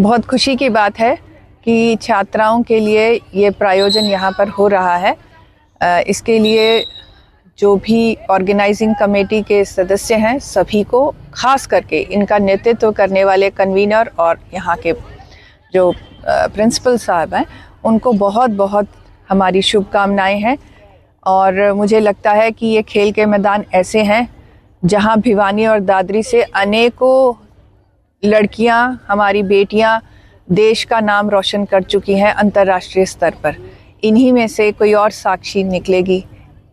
बहुत खुशी की बात है कि छात्राओं के लिए ये प्रायोजन यहाँ पर हो रहा है। इसके लिए जो भी ऑर्गेनाइजिंग कमेटी के सदस्य हैं सभी को, खास करके इनका नेतृत्व करने वाले कन्वीनर और यहाँ के जो प्रिंसिपल साहब हैं, उनको बहुत बहुत हमारी शुभकामनाएं हैं। और मुझे लगता है कि ये खेल के मैदान ऐसे हैं जहाँ भिवानी और दादरी से अनेकों लड़कियां, हमारी बेटियां देश का नाम रोशन कर चुकी हैं अंतर्राष्ट्रीय स्तर पर। इन्हीं में से कोई और साक्षी निकलेगी,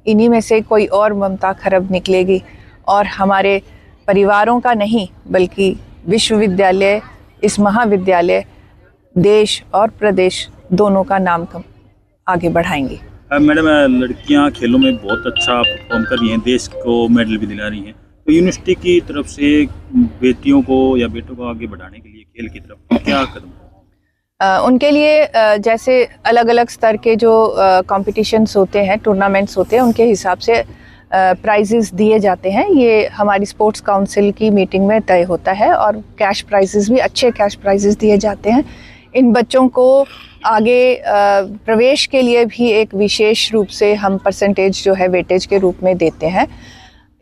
इन्हीं में से कोई और ममता खरब निकलेगी और हमारे परिवारों का नहीं बल्कि विश्वविद्यालय, इस महाविद्यालय देश और प्रदेश दोनों का नाम आगे बढ़ाएंगी। मैडम, लड़कियां खेलों में बहुत अच्छा परफॉर्म कर रही हैं, देश को मेडल भी दिला रही हैं, तो यूनिवर्सिटी की तरफ से बेटियों को या बेटों को आगे बढ़ाने के लिए खेल की तरफ क्या कदम? उनके लिए जैसे अलग अलग स्तर के जो कॉम्पिटिशन्स होते हैं, टूर्नामेंट्स होते हैं, उनके हिसाब से प्राइजेस दिए जाते हैं। ये हमारी स्पोर्ट्स काउंसिल की मीटिंग में तय होता है और कैश प्राइजेस भी, अच्छे कैश प्राइजेस दिए जाते हैं। इन बच्चों को आगे प्रवेश के लिए भी एक विशेष रूप से हम परसेंटेज जो है वेटेज के रूप में देते हैं।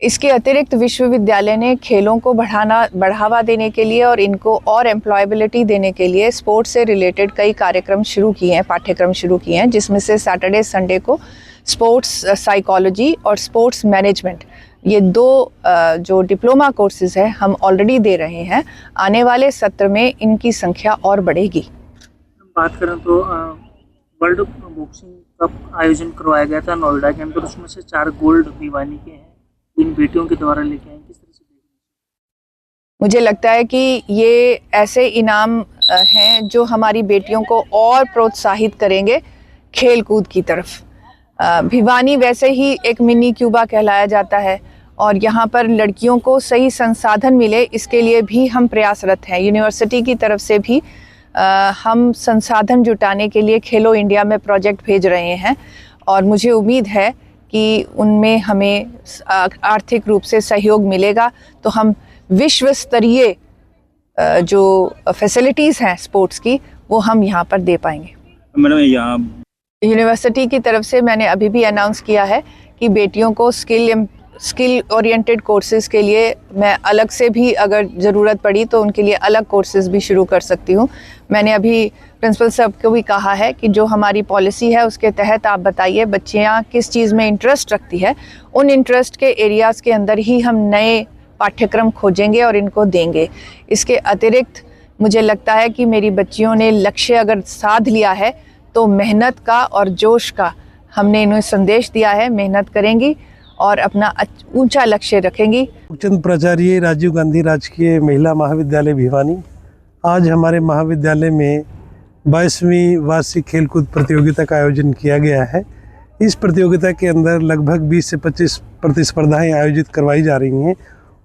इसके अतिरिक्त विश्वविद्यालय ने खेलों को बढ़ावा देने के लिए और इनको और एम्प्लॉयबिलिटी देने के लिए स्पोर्ट्स से रिलेटेड कई कार्यक्रम शुरू किए हैं, पाठ्यक्रम शुरू किए हैं, जिसमें से सैटरडे संडे को स्पोर्ट्स साइकोलॉजी और स्पोर्ट्स मैनेजमेंट, ये दो जो डिप्लोमा कोर्सेज है हम ऑलरेडी दे रहे हैं। आने वाले सत्र में इनकी संख्या और बढ़ेगी। बात करें तो वर्ल्ड बॉक्सिंग कप आयोजन करवाया गया था नोएडा के अंदर, उसमें से 4 गोल्ड भिवानी के हैं, इन बेटियों के द्वारा लेके आए, किस तरह से देख रहे हैं? मुझे लगता है कि ये ऐसे इनाम हैं जो हमारी बेटियों को और प्रोत्साहित करेंगे खेल कूद की तरफ। भिवानी वैसे ही एक मिनी क्यूबा कहलाया जाता है और यहाँ पर लड़कियों को सही संसाधन मिले, इसके लिए भी हम प्रयासरत हैं। यूनिवर्सिटी की तरफ से भी हम संसाधन जुटाने के लिए खेलो इंडिया में प्रोजेक्ट भेज रहे हैं और मुझे उम्मीद है कि उनमें हमें आर्थिक रूप से सहयोग मिलेगा तो हम विश्व स्तरीय जो फैसिलिटीज़ हैं स्पोर्ट्स की, वो हम यहाँ पर दे पाएंगे। मैडम, यहाँ यूनिवर्सिटी की तरफ से मैंने अभी भी अनाउंस किया है कि बेटियों को स्किल ओरिएंटेड कोर्सेज़ के लिए मैं अलग से भी अगर ज़रूरत पड़ी तो उनके लिए अलग कोर्सेज़ भी शुरू कर सकती हूँ। मैंने अभी प्रिंसिपल साहब को भी कहा है कि जो हमारी पॉलिसी है उसके तहत आप बताइए बच्चियाँ किस चीज़ में इंटरेस्ट रखती है, उन इंटरेस्ट के एरियाज़ के अंदर ही हम नए पाठ्यक्रम खोजेंगे और इनको देंगे। इसके अतिरिक्त मुझे लगता है कि मेरी बच्चियों ने लक्ष्य अगर साध लिया है तो मेहनत का और जोश का हमने इन्हें संदेश दिया है, मेहनत करेंगी और अपना ऊंचा लक्ष्य रखेंगी। चंद प्राचार्य, राजीव गांधी राजकीय महिला महाविद्यालय भिवानी। आज हमारे महाविद्यालय में 22वीं वार्षिक खेलकूद प्रतियोगिता का आयोजन किया गया है। इस प्रतियोगिता के अंदर लगभग 20 से 25 प्रतिस्पर्धाएं आयोजित करवाई जा रही हैं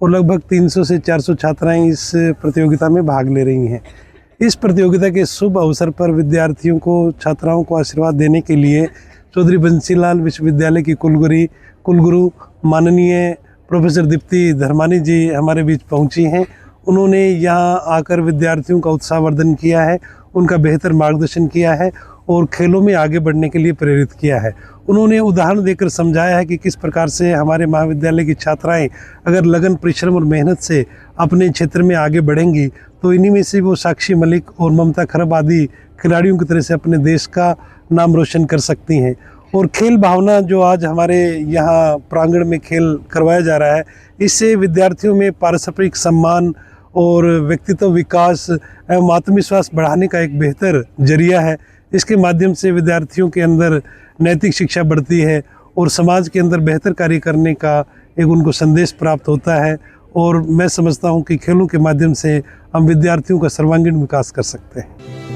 और लगभग 300 से 400 छात्राएं इस प्रतियोगिता में भाग ले रही हैं। इस प्रतियोगिता के शुभ अवसर पर विद्यार्थियों को, छात्राओं को आशीर्वाद देने के लिए चौधरी बंसीलाल विश्वविद्यालय की कुलगुरु माननीय प्रोफेसर दीप्ति धर्मानी जी हमारे बीच पहुंची हैं। उन्होंने यहाँ आकर विद्यार्थियों का उत्साहवर्धन किया है, उनका बेहतर मार्गदर्शन किया है और खेलों में आगे बढ़ने के लिए प्रेरित किया है। उन्होंने उदाहरण देकर समझाया है कि किस प्रकार से हमारे महाविद्यालय की छात्राएं अगर लगन, परिश्रम और मेहनत से अपने क्षेत्र में आगे बढ़ेंगी तो इन्हीं में से वो साक्षी मलिक और ममता खरब आदि खिलाड़ियों की तरह से अपने देश का नाम रोशन कर सकती हैं। और खेल भावना जो आज हमारे यहाँ प्रांगण में खेल करवाया जा रहा है, इससे विद्यार्थियों में पारस्परिक सम्मान और व्यक्तित्व विकास एवं आत्मविश्वास बढ़ाने का एक बेहतर जरिया है। इसके माध्यम से विद्यार्थियों के अंदर नैतिक शिक्षा बढ़ती है और समाज के अंदर बेहतर कार्य करने का एक उनको संदेश प्राप्त होता है और मैं समझता हूँ कि खेलों के माध्यम से हम विद्यार्थियों का सर्वांगीण विकास कर सकते हैं।